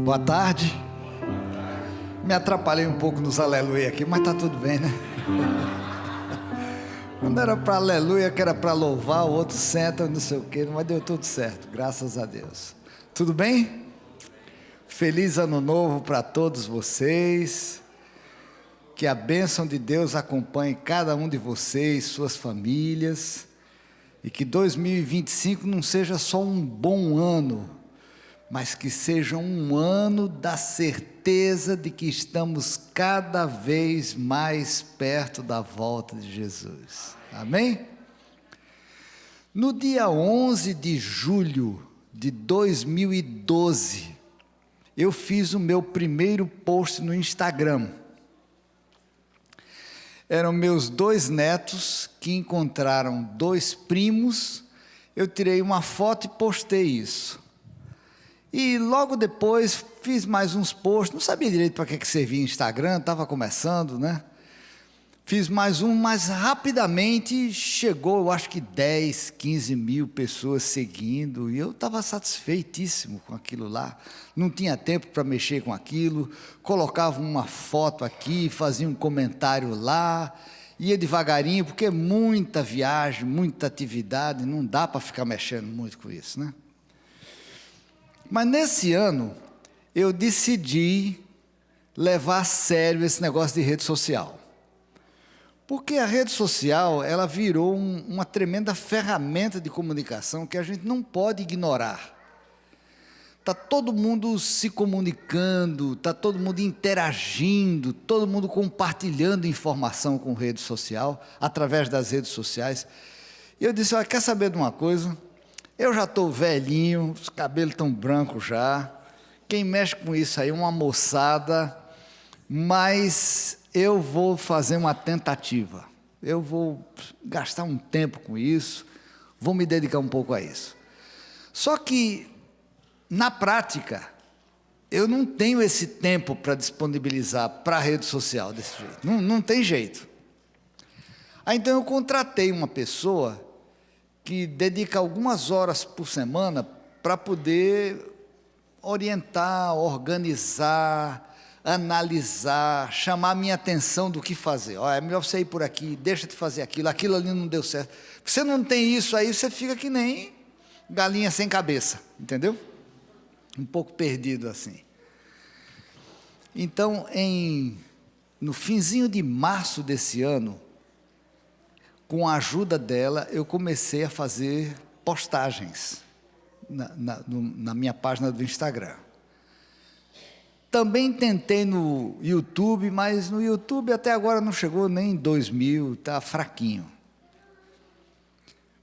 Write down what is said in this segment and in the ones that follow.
Boa tarde. Me atrapalhei um pouco nos aleluia aqui, mas tá tudo bem, né? Quando era para aleluia, que era para louvar, o outro senta, não sei o quê, mas deu tudo certo, graças a Deus. Tudo bem? Feliz ano novo para todos vocês. Que a bênção de Deus acompanhe cada um de vocês, suas famílias. E que 2025 não seja só um bom ano, mas que seja um ano da certeza de que estamos cada vez mais perto da volta de Jesus. Amém? No dia 11 de julho de 2012, eu fiz o meu primeiro post no Instagram. Eram meus 2 netos que encontraram 2 primos, eu tirei uma foto e postei isso. E logo depois fiz mais uns posts, não sabia direito para que servia Instagram, estava começando, né? Fiz mais um, mas rapidamente chegou, eu acho que 10, 15 mil pessoas seguindo, e eu estava satisfeitíssimo com aquilo lá. Não tinha tempo para mexer com aquilo, colocava uma foto aqui, fazia um comentário lá, ia devagarinho, porque é muita viagem, muita atividade, não dá para ficar mexendo muito com isso, né? Mas nesse ano, eu decidi levar a sério esse negócio de rede social. Porque a rede social, ela virou uma tremenda ferramenta de comunicação que a gente não pode ignorar. Está todo mundo se comunicando, está todo mundo interagindo, todo mundo compartilhando informação com rede social, através das redes sociais. E eu disse, olha, quer saber de uma coisa? Eu já estou velhinho, os cabelos estão brancos já, quem mexe com isso aí é uma moçada, mas eu vou fazer uma tentativa, eu vou gastar um tempo com isso, vou me dedicar um pouco a isso. Só que, na prática, eu não tenho esse tempo para disponibilizar para a rede social desse jeito, não tem jeito. Aí então eu contratei uma pessoa que dedica algumas horas por semana para poder orientar, organizar, analisar, chamar a minha atenção do que fazer. Olha, é melhor você ir por aqui, deixa de fazer aquilo, aquilo ali não deu certo. Você não tem isso aí, você fica que nem galinha sem cabeça, entendeu? Um pouco perdido assim. Então, no finzinho de março desse ano, com a ajuda dela, eu comecei a fazer postagens na minha página do Instagram. Também tentei no YouTube, mas no YouTube até agora não chegou nem em 2.000, está fraquinho.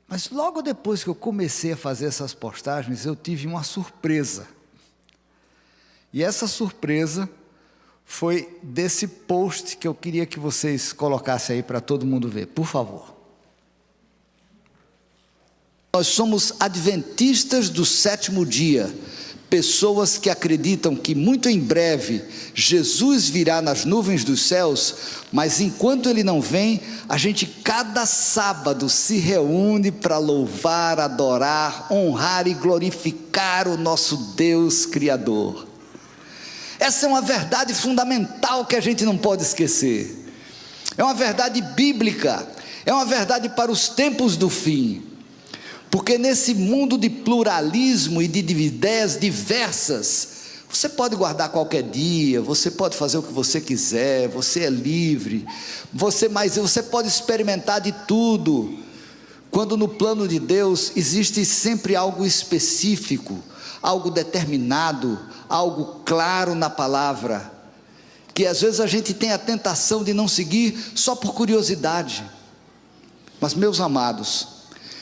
Mas logo depois que eu comecei a fazer essas postagens, eu tive uma surpresa. E essa surpresa foi desse post que eu queria que vocês colocassem aí para todo mundo ver, por favor. Nós somos adventistas do 7º dia, pessoas que acreditam que muito em breve Jesus virá nas nuvens dos céus, mas enquanto Ele não vem, a gente cada sábado se reúne para louvar, adorar, honrar e glorificar o nosso Deus Criador. Essa é uma verdade fundamental que a gente não pode esquecer, é uma verdade bíblica, é uma verdade para os tempos do fim. Porque nesse mundo de pluralismo e de ideias diversas, você pode guardar qualquer dia, você pode fazer o que você quiser, você é livre, mas você pode experimentar de tudo, quando no plano de Deus existe sempre algo específico, algo determinado, algo claro na palavra, que às vezes a gente tem a tentação de não seguir só por curiosidade. Mas meus amados,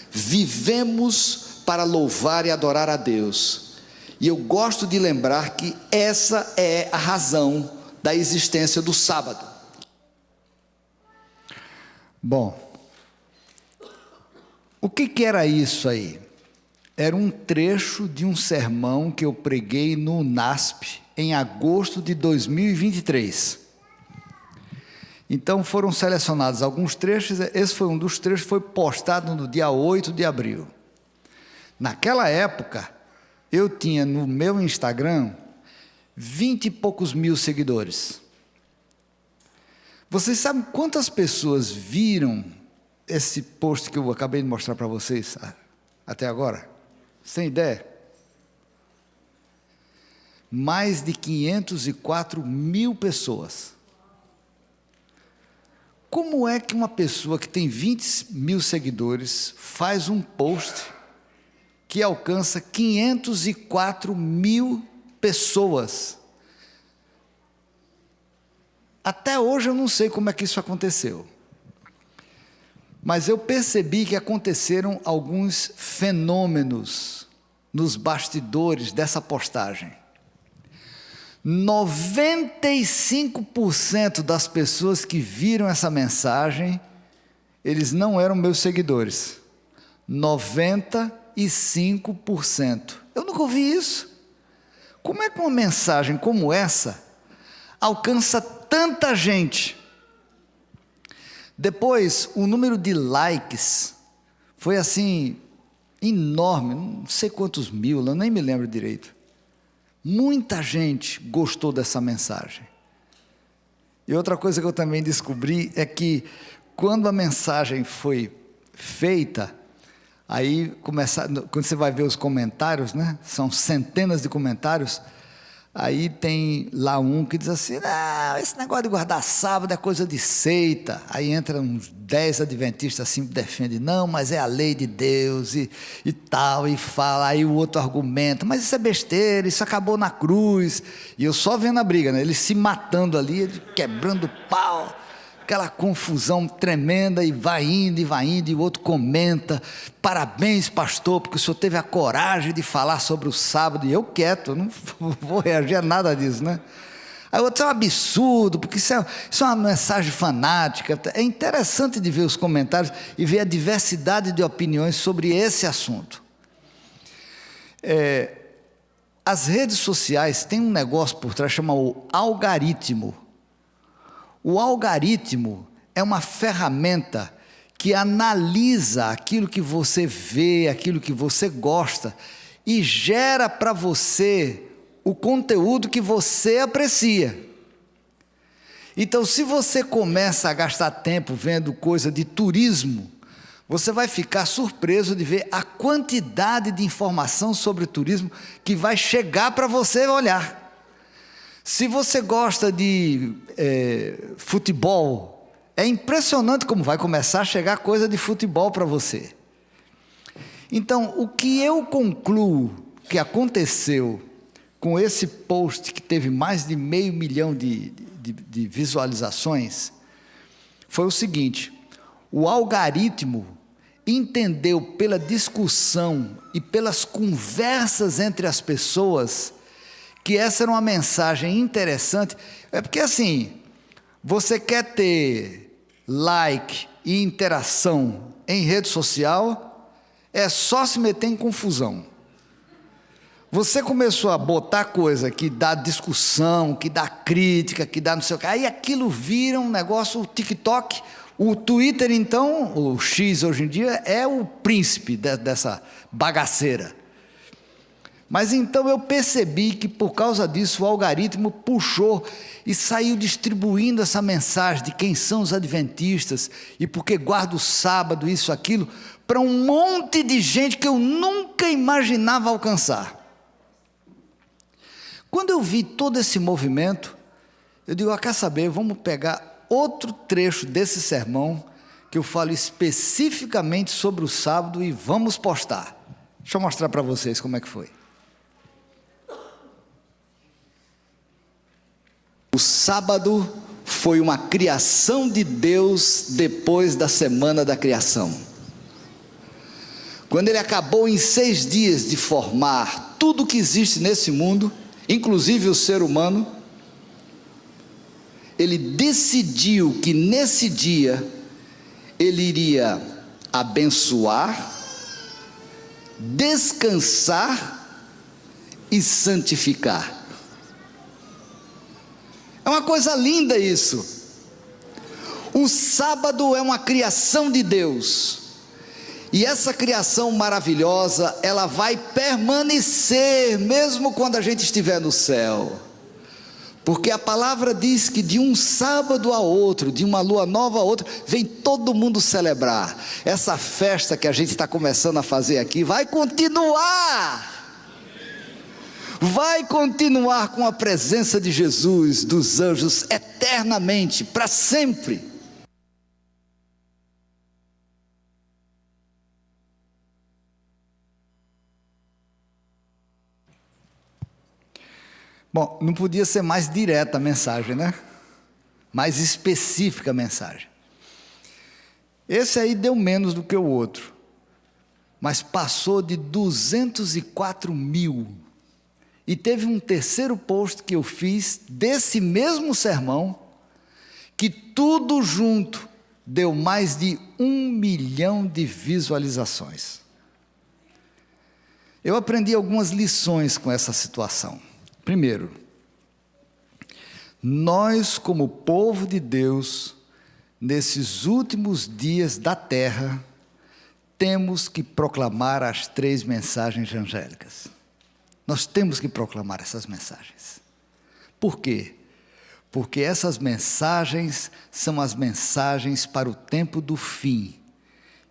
vivemos para louvar e adorar a Deus, e eu gosto de lembrar que essa é a razão da existência do sábado. Bom, o que era isso aí? Era um trecho de um sermão que eu preguei no NASP em agosto de 2023. Então foram selecionados alguns trechos, esse foi um dos trechos, foi postado no dia 8 de abril. Naquela época, eu tinha no meu Instagram 20 e poucos mil seguidores. Vocês sabem quantas pessoas viram esse post que eu acabei de mostrar para vocês até agora? Sem ideia? Mais de 504 mil pessoas. Como é que uma pessoa que tem 20 mil seguidores faz um post que alcança 504 mil pessoas? Até hoje eu não sei como é que isso aconteceu. Mas eu percebi que aconteceram alguns fenômenos nos bastidores dessa postagem. 95% das pessoas que viram essa mensagem, eles não eram meus seguidores. 95%. Eu nunca ouvi isso. Como é que uma mensagem como essa alcança tanta gente? Depois, o número de likes foi assim, enorme, não sei quantos mil, eu nem me lembro direito. Muita gente gostou dessa mensagem. E outra coisa que eu também descobri é que quando a mensagem foi feita, aí quando você vai ver os comentários, né? São centenas de comentários, aí tem lá um que diz assim, não, esse negócio de guardar sábado é coisa de seita. Aí entra uns 10 adventistas assim, defendem, não, mas é a lei de Deus e tal, e fala, aí o outro argumenta, mas isso é besteira, isso acabou na cruz. E eu só vendo a briga, né? Eles se matando ali, ele quebrando pau, aquela confusão tremenda, e vai indo, e o outro comenta, parabéns pastor, porque o senhor teve a coragem de falar sobre o sábado, e eu quieto, eu não vou reagir a nada disso, né? Aí o outro, é um absurdo, porque isso é uma mensagem fanática. É interessante de ver os comentários e ver a diversidade de opiniões sobre esse assunto. As redes sociais têm um negócio por trás chamado algoritmo. O algoritmo é uma ferramenta que analisa aquilo que você vê, aquilo que você gosta, e gera para você o conteúdo que você aprecia. Então, se você começa a gastar tempo vendo coisa de turismo, você vai ficar surpreso de ver a quantidade de informação sobre turismo que vai chegar para você olhar. Se você gosta de futebol, é impressionante como vai começar a chegar coisa de futebol para você. Então, o que eu concluo que aconteceu com esse post que teve mais de 500 mil de visualizações, foi o seguinte: o algoritmo entendeu pela discussão e pelas conversas entre as pessoas que essa era uma mensagem interessante. É porque assim, você quer ter like e interação em rede social, é só se meter em confusão. Você começou a botar coisa que dá discussão, que dá crítica, que dá não sei o que, aí aquilo vira um negócio, o TikTok, o Twitter então, o X hoje em dia, é o príncipe dessa bagaceira. Mas então eu percebi que por causa disso o algoritmo puxou e saiu distribuindo essa mensagem de quem são os adventistas e porque guarda o sábado, isso, aquilo, para um monte de gente que eu nunca imaginava alcançar. Quando eu vi todo esse movimento, eu digo, quer saber, vamos pegar outro trecho desse sermão, que eu falo especificamente sobre o sábado e vamos postar. Deixa eu mostrar para vocês como é que foi. O sábado foi uma criação de Deus depois da semana da criação. Quando ele acabou em 6 dias de formar tudo que existe nesse mundo, inclusive o ser humano, ele decidiu que nesse dia ele iria abençoar, descansar e santificar. É uma coisa linda isso. O sábado é uma criação de Deus. E essa criação maravilhosa, ela vai permanecer mesmo quando a gente estiver no céu. Porque a palavra diz que de um sábado a outro, de uma lua nova a outra, vem todo mundo celebrar. Essa festa que a gente está começando a fazer aqui vai continuar. Vai continuar com a presença de Jesus, dos anjos, eternamente, para sempre. Bom, não podia ser mais direta a mensagem, né? Mais específica a mensagem. Esse aí deu menos do que o outro, mas passou de 204 mil. E teve um terceiro post que eu fiz desse mesmo sermão, que tudo junto deu mais de 1 milhão de visualizações. Eu aprendi algumas lições com essa situação. Primeiro, nós como povo de Deus, nesses últimos dias da terra, temos que proclamar as 3 mensagens angélicas. Nós temos que proclamar essas mensagens. Por quê? Porque essas mensagens são as mensagens para o tempo do fim.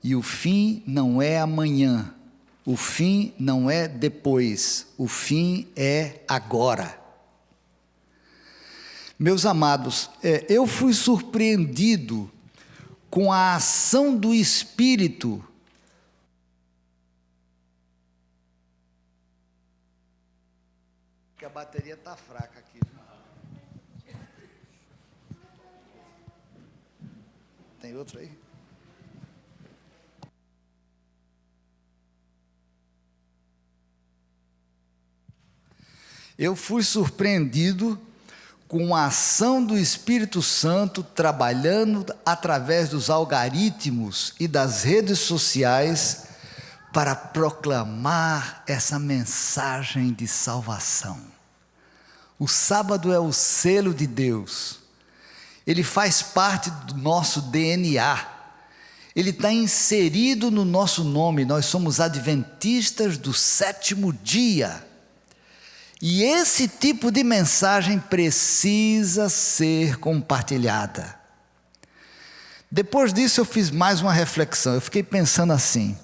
E o fim não é amanhã. O fim não é depois, o fim é agora. Meus amados, eu fui surpreendido com a ação do Espírito. Que a bateria está fraca aqui. Tem outra aí? Eu fui surpreendido com a ação do Espírito Santo trabalhando através dos algoritmos e das redes sociais para proclamar essa mensagem de salvação. O sábado é o selo de Deus, ele faz parte do nosso DNA, ele está inserido no nosso nome, nós somos adventistas do 7º dia. E esse tipo de mensagem precisa ser compartilhada. Depois disso eu fiz mais uma reflexão, eu fiquei pensando assim,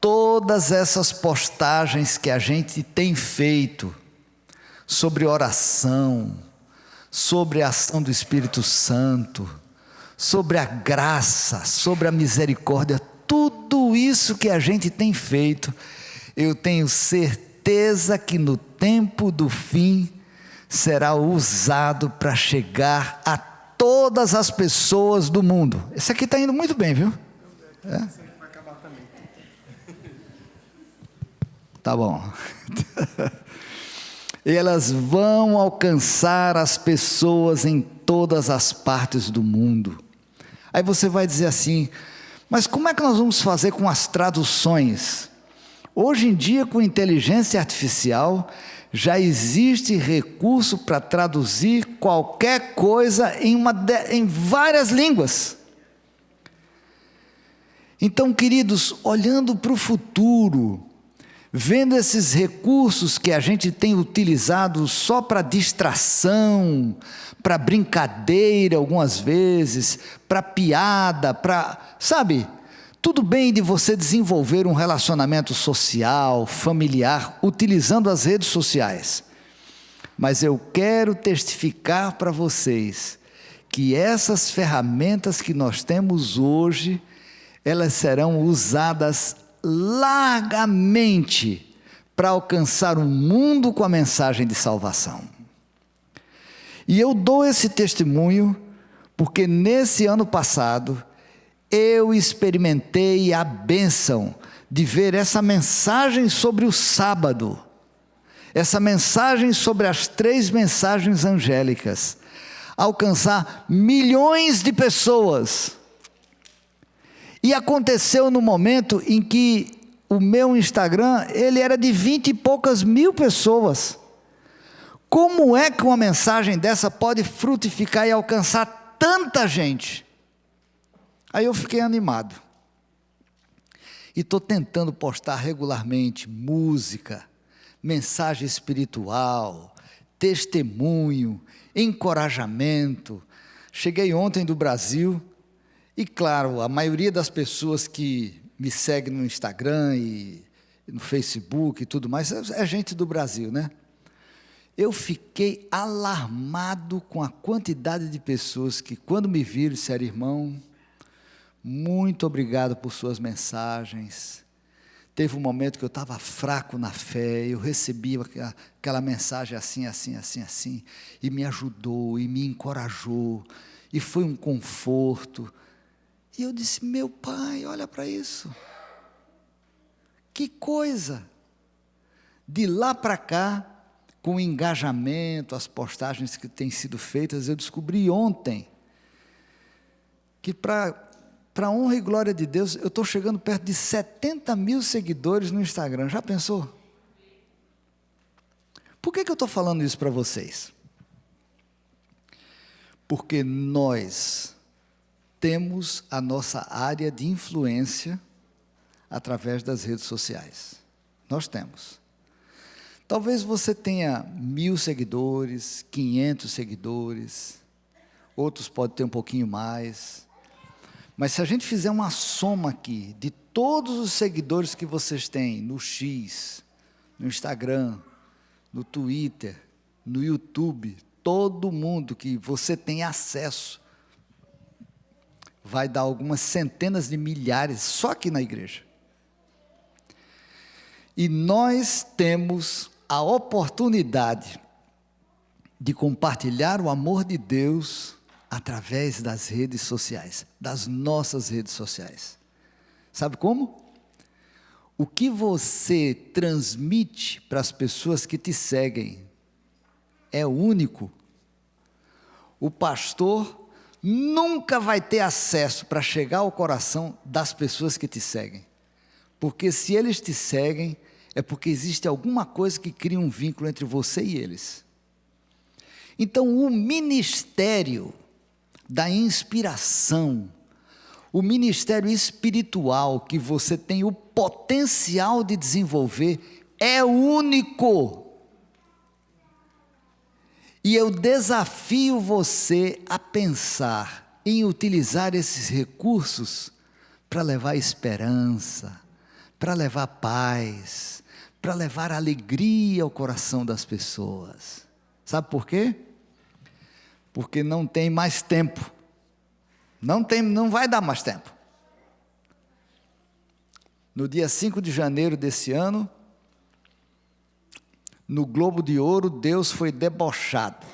todas essas postagens que a gente tem feito, sobre oração, sobre a ação do Espírito Santo, sobre a graça, sobre a misericórdia, tudo isso que a gente tem feito, eu tenho certeza que no tempo do fim será usado para chegar a todas as pessoas do mundo. Esse aqui está indo muito bem, viu? Tá bom. Elas vão alcançar as pessoas em todas as partes do mundo. Aí você vai dizer assim, mas como é que nós vamos fazer com as traduções? Hoje em dia, com inteligência artificial, já existe recurso para traduzir qualquer coisa em várias línguas. Então, queridos, olhando para o futuro, vendo esses recursos que a gente tem utilizado só para distração, para brincadeira algumas vezes, para piada, sabe? Tudo bem de você desenvolver um relacionamento social, familiar, utilizando as redes sociais. Mas eu quero testificar para vocês que essas ferramentas que nós temos hoje, elas serão usadas largamente para alcançar o mundo com a mensagem de salvação. E eu dou esse testemunho porque nesse ano passado, eu experimentei a bênção de ver essa mensagem sobre o sábado, essa mensagem sobre as 3 mensagens angélicas, alcançar milhões de pessoas. E aconteceu no momento em que o meu Instagram, ele era de 20 e poucas mil pessoas. Como é que uma mensagem dessa pode frutificar e alcançar tanta gente. Aí eu fiquei animado. E estou tentando postar regularmente música, mensagem espiritual, testemunho, encorajamento. Cheguei ontem do Brasil e, claro, a maioria das pessoas que me seguem no Instagram e no Facebook e tudo mais é gente do Brasil, né? Eu fiquei alarmado com a quantidade de pessoas que, quando me viram, disseram: irmão, muito obrigado por suas mensagens. Teve um momento que eu estava fraco na fé, eu recebi aquela mensagem assim, e me ajudou, e me encorajou, e foi um conforto. E eu disse: meu Pai, olha para isso. Que coisa! De lá para cá, com o engajamento, as postagens que têm sido feitas, eu descobri ontem que para a honra e glória de Deus, eu estou chegando perto de 70 mil seguidores no Instagram. Já pensou? Por que eu estou falando isso para vocês? Porque nós temos a nossa área de influência através das redes sociais. Nós temos. Talvez você tenha 1000 seguidores, 500 seguidores, outros podem ter um pouquinho mais. Mas se a gente fizer uma soma aqui de todos os seguidores que vocês têm no X, no Instagram, no Twitter, no YouTube, todo mundo que você tem acesso, vai dar algumas centenas de milhares só aqui na igreja. E nós temos a oportunidade de compartilhar o amor de Deus através das redes sociais, das nossas redes sociais. Sabe como? O que você transmite para as pessoas que te seguem é único. O pastor nunca vai ter acesso para chegar ao coração das pessoas que te seguem. Porque se eles te seguem, é porque existe alguma coisa que cria um vínculo entre você e eles. Então, o ministério da inspiração, o ministério espiritual que você tem o potencial de desenvolver é único. E eu desafio você a pensar em utilizar esses recursos para levar esperança, para levar paz, para levar alegria ao coração das pessoas. Sabe por quê? Porque não tem mais tempo. Não vai dar mais tempo. No dia 5 de janeiro desse ano, no Globo de Ouro, Deus foi debochado.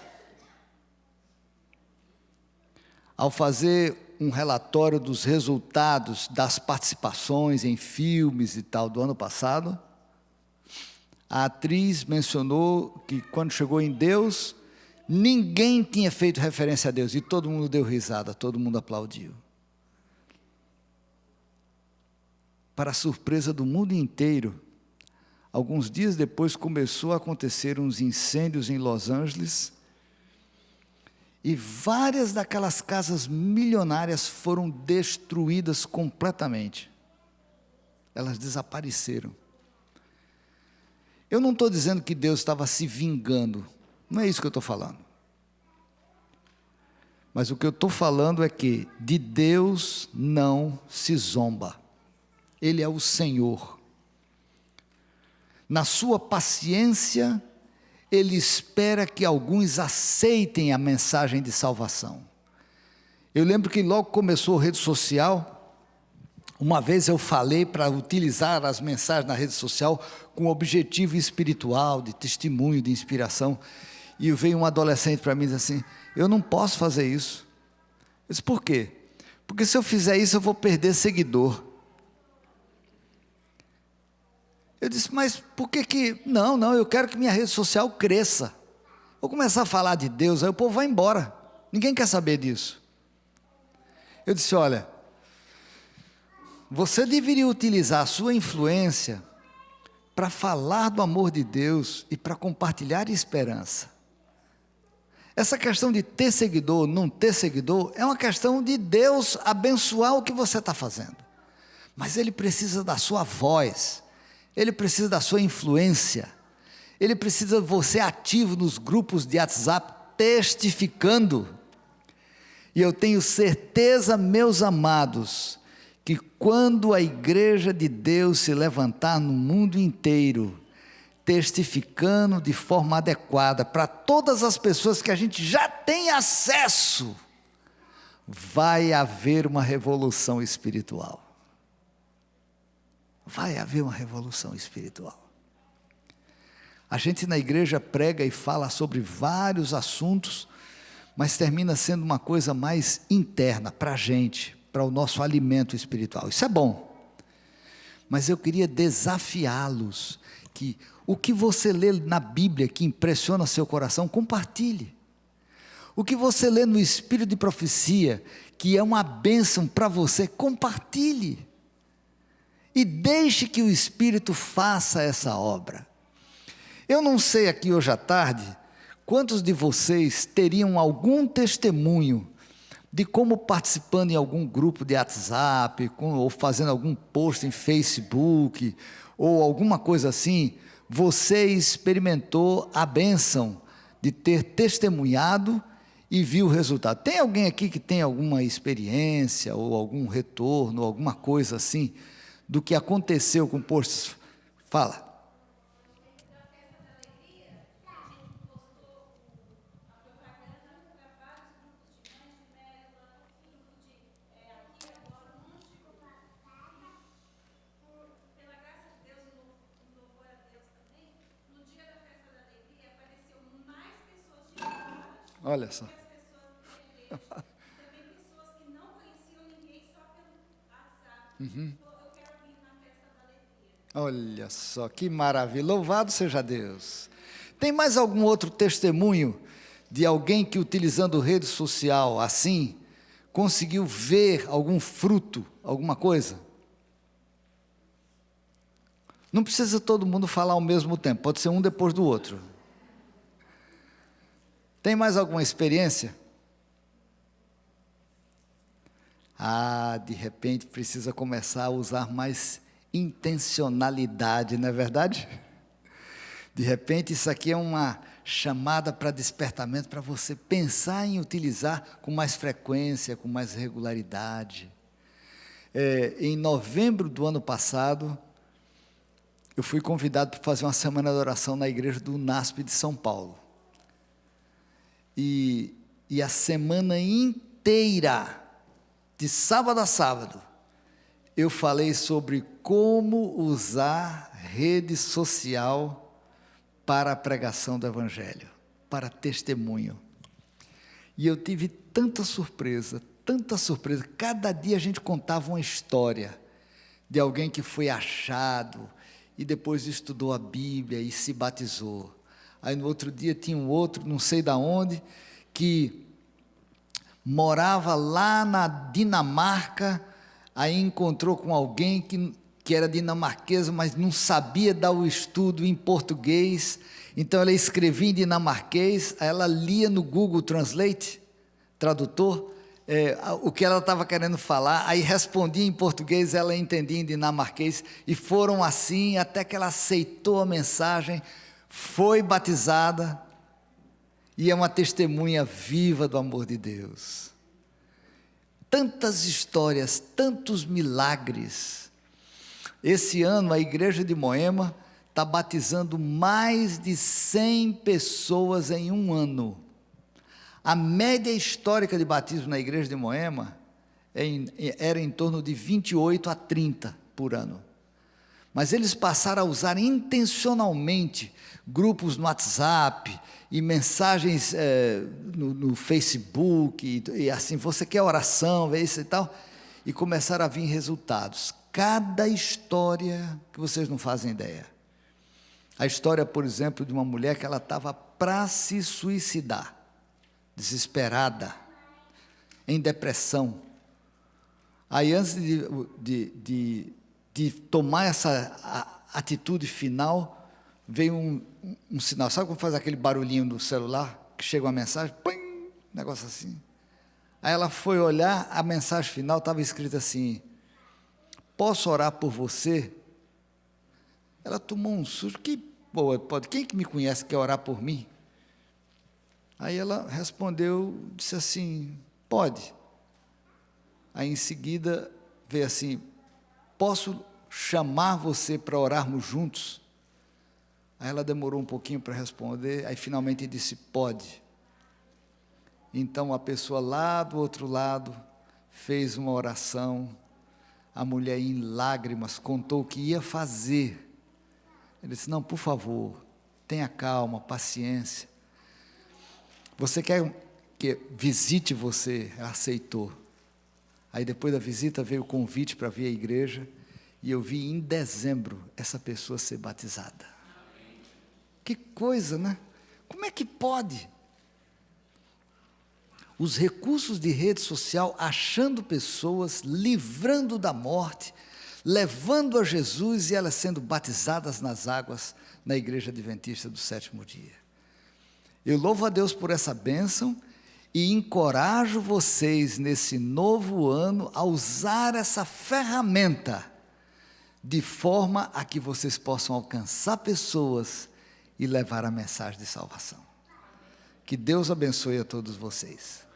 Ao fazer um relatório dos resultados das participações em filmes e tal do ano passado, a atriz mencionou que quando chegou em Deus, ninguém tinha feito referência a Deus, e todo mundo deu risada, todo mundo aplaudiu. Para a surpresa do mundo inteiro, alguns dias depois começou a acontecer uns incêndios em Los Angeles, e várias daquelas casas milionárias foram destruídas completamente. Elas desapareceram. Eu não estou dizendo que Deus estava se vingando, não é isso que eu estou falando. Mas o que eu estou falando é que de Deus não se zomba. Ele é o Senhor. Na sua paciência, Ele espera que alguns aceitem a mensagem de salvação. Eu lembro que logo começou a rede social, uma vez eu falei para utilizar as mensagens na rede social com objetivo espiritual, de testemunho, de inspiração. E veio um adolescente para mim e disse assim: eu não posso fazer isso. Eu disse: por quê? Porque se eu fizer isso eu vou perder seguidor. Eu disse: mas por que Não, eu quero que minha rede social cresça. Vou começar a falar de Deus, aí o povo vai embora. Ninguém quer saber disso. Eu disse: olha, você deveria utilizar a sua influência para falar do amor de Deus e para compartilhar esperança. Essa questão de ter seguidor, não ter seguidor, é uma questão de Deus abençoar o que você está fazendo. Mas Ele precisa da sua voz, Ele precisa da sua influência, Ele precisa de você ativo nos grupos de WhatsApp, testificando. E eu tenho certeza, meus amados, que quando a igreja de Deus se levantar no mundo inteiro, testificando de forma adequada para todas as pessoas que a gente já tem acesso, vai haver uma revolução espiritual. Vai haver uma revolução espiritual. A gente na igreja prega e fala sobre vários assuntos, mas termina sendo uma coisa mais interna para a gente, para o nosso alimento espiritual. Isso é bom. Mas eu queria desafiá-los que o que você lê na Bíblia que impressiona seu coração, compartilhe. O que você lê no Espírito de Profecia, que é uma bênção para você, compartilhe. E deixe que o Espírito faça essa obra. Eu não sei aqui hoje à tarde, quantos de vocês teriam algum testemunho de como participando em algum grupo de WhatsApp, ou fazendo algum post em Facebook, ou alguma coisa assim, você experimentou a bênção de ter testemunhado e viu o resultado. Tem alguém aqui que tem alguma experiência, ou algum retorno, alguma coisa assim, do que aconteceu com posts? Fala. Olha só. Olha só, que maravilha, louvado seja Deus. Tem mais algum outro testemunho de alguém que utilizando rede social assim, conseguiu ver algum fruto, alguma coisa? Não precisa todo mundo falar ao mesmo tempo, pode ser um depois do outro. Tem mais alguma experiência? De repente precisa começar a usar mais intencionalidade, não é verdade? De repente isso aqui é uma chamada para despertamento, para você pensar em utilizar com mais frequência, com mais regularidade. Em novembro do ano passado, eu fui convidado para fazer uma semana de oração na igreja do NASP de São Paulo. E a semana inteira, de sábado a sábado, eu falei sobre como usar rede social para a pregação do Evangelho, para testemunho. E eu tive tanta surpresa, cada dia a gente contava uma história de alguém que foi achado e depois estudou a Bíblia e se batizou. Aí no outro dia tinha um outro, não sei de onde, que morava lá na Dinamarca, aí encontrou com alguém que era dinamarquesa, mas não sabia dar o estudo em português, então ela escrevia em dinamarquês, aí ela lia no Google Translate, tradutor, o que ela estava querendo falar, aí respondia em português, ela entendia em dinamarquês, e foram assim até que ela aceitou a mensagem, foi batizada, e é uma testemunha viva do amor de Deus. Tantas histórias, tantos milagres. Esse ano a igreja de Moema está batizando mais de 100 pessoas em um ano. A média histórica de batismo na igreja de Moema era em torno de 28 a 30 por ano. Mas eles passaram a usar intencionalmente grupos no WhatsApp e mensagens no Facebook, e assim, você quer oração, vê isso e tal, e começaram a vir resultados. Cada história que vocês não fazem ideia. A história, por exemplo, de uma mulher que ela estava para se suicidar, desesperada, em depressão. Aí antes de tomar essa atitude final, veio um sinal. Sabe como faz aquele barulhinho do celular? que chega uma mensagem, plim, negócio assim. Aí ela foi olhar, a mensagem final estava escrita assim: posso orar por você? Ela tomou um susto. Que boa, pode, quem que me conhece quer orar por mim? Aí ela respondeu, disse assim: pode. Aí em seguida veio assim: posso chamar você para orarmos juntos? Aí ela demorou um pouquinho para responder, aí finalmente disse: pode. Então a pessoa lá do outro lado fez uma oração, a mulher em lágrimas contou o que ia fazer. Ele disse: não, por favor, tenha calma, paciência. Você quer que visite você? Ela aceitou. Aí depois da visita veio o convite para vir à igreja, e eu vi em dezembro essa pessoa ser batizada. Que coisa, né? Como é que pode? Os recursos de rede social achando pessoas, livrando da morte, levando a Jesus e elas sendo batizadas nas águas na Igreja Adventista do Sétimo Dia. Eu louvo a Deus por essa bênção e encorajo vocês nesse novo ano a usar essa ferramenta de forma a que vocês possam alcançar pessoas e levar a mensagem de salvação. Que Deus abençoe a todos vocês.